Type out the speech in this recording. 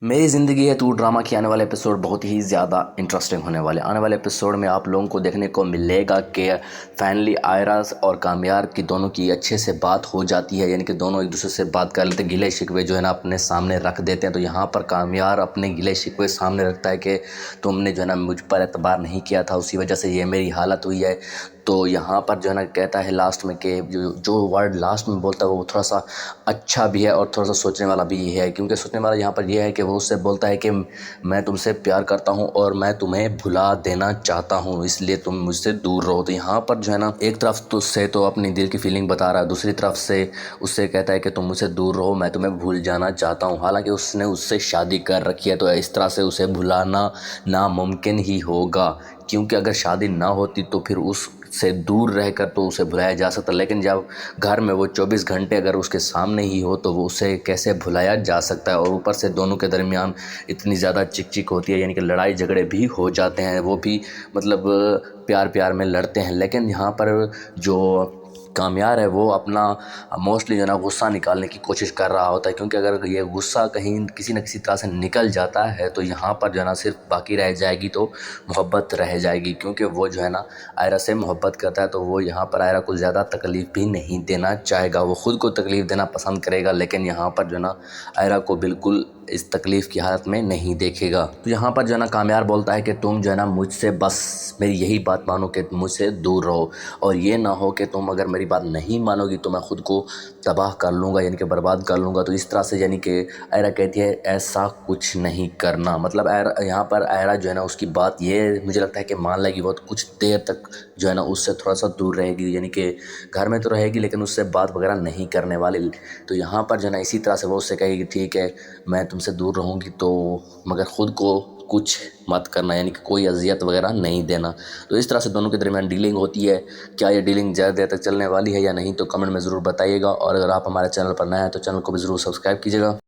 मेरी ज़िंदगी है तू ड्रामा के आने वाले एपिसोड बहुत ही ज़्यादा इंटरेस्टिंग होने वाले। आने वाले एपिसोड में आप लोगों को देखने को मिलेगा कि फाइनली आयरा और कामयार की दोनों की अच्छे से बात हो जाती है, यानी कि दोनों एक दूसरे से बात कर लेते हैं, गिले शिकवे जो है ना अपने सामने रख देते हैं। तो यहाँ पर कामयार अपने गिले शिकवे सामने रखता है कि तुमने जो है ना मुझ पर एतबार नहीं किया था, उसी वजह से ये मेरी हालत हुई है। तो यहाँ पर जो है ना कहता है लास्ट में कि जो वर्ड लास्ट में बोलता है वो थोड़ा सा अच्छा भी है और थोड़ा सा सोचने वाला भी है, क्योंकि सोचने वाला यहाँ पर यह है कि वो उससे बोलता है कि मैं तुमसे प्यार करता हूँ और मैं तुम्हें भुला देना चाहता हूँ, इसलिए तुम मुझसे दूर रहो। तो यहाँ पर जो है ना एक तरफ तो उससे तो अपनी दिल की फीलिंग बता रहा है, दूसरी तरफ से उससे कहता है कि तुम मुझसे दूर रहो, मैं तुम्हें भूल जाना चाहता हूँ। हालांकि उसने उससे शादी कर रखी है, तो इस तरह से उसे भुलाना नामुमकिन ही होगा, क्योंकि अगर शादी ना होती तो फिर उससे दूर रहकर तो उसे भुलाया जा सकता, लेकिन जब घर में वो 24 घंटे अगर उसके सामने ही हो तो वो उसे कैसे भुलाया जा सकता है। और ऊपर से दोनों के दरमियान इतनी ज़्यादा चिक चिक होती है, यानी कि लड़ाई झगड़े भी हो जाते हैं, वो भी मतलब प्यार प्यार में लड़ते हैं। लेकिन यहाँ पर जो कामयार है वो अपना मोस्टली जो है ना गुस्सा निकालने की कोशिश कर रहा होता है, क्योंकि अगर ये गुस्सा कहीं किसी न किसी तरह से निकल जाता है तो यहाँ पर जो है ना सिर्फ बाकी रह जाएगी तो मोहब्बत रह जाएगी, क्योंकि वो जो है ना आयरा से मोहब्बत करता है। तो वो यहाँ पर आयरा को ज़्यादा तकलीफ़ भी नहीं देना चाहेगा, वो ख़ुद को तकलीफ़ देना पसंद करेगा, लेकिन यहाँ पर जो है ना आयरा को बिल्कुल इस तकलीफ़ की हालत में नहीं देखेगा। तो यहाँ पर जो है ना कामयार बोलता है कि तुम जो है ना मुझसे बस मेरी यही बात मानो कि मुझसे दूर रहो, और ये ना हो कि तुम अगर मेरी बात नहीं मानोगी तो मैं ख़ुद को तबाह कर लूँगा, यानी कि बर्बाद कर लूँगा। तो इस तरह से यानी कि आयरा कहती है ऐसा कुछ नहीं करना। मतलब आयरा यहाँ पर आयरा जो है ना उसकी बात ये मुझे लगता है कि मान लेगी, बहुत कुछ देर तक जो है ना उससे थोड़ा सा दूर रहेगी, यानी कि घर में तो रहेगी लेकिन उससे बात वगैरह नहीं करने वाली। तो यहाँ पर जो है ना इसी तरह से वो उससे कहेगी ठीक है मैं तुमसे दूर रहूँगी, तो मगर ख़ुद को कुछ मत करना, यानी कि कोई अजियत वगैरह नहीं देना। तो इस तरह से दोनों के दरमियान डीलिंग होती है। क्या ये डीलिंग ज़्यादा देर तक चलने वाली है या नहीं, तो कमेंट में ज़रूर बताइएगा। और अगर आप हमारे चैनल पर नए हैं तो चैनल को भी ज़रूर सब्सक्राइब कीजिएगा।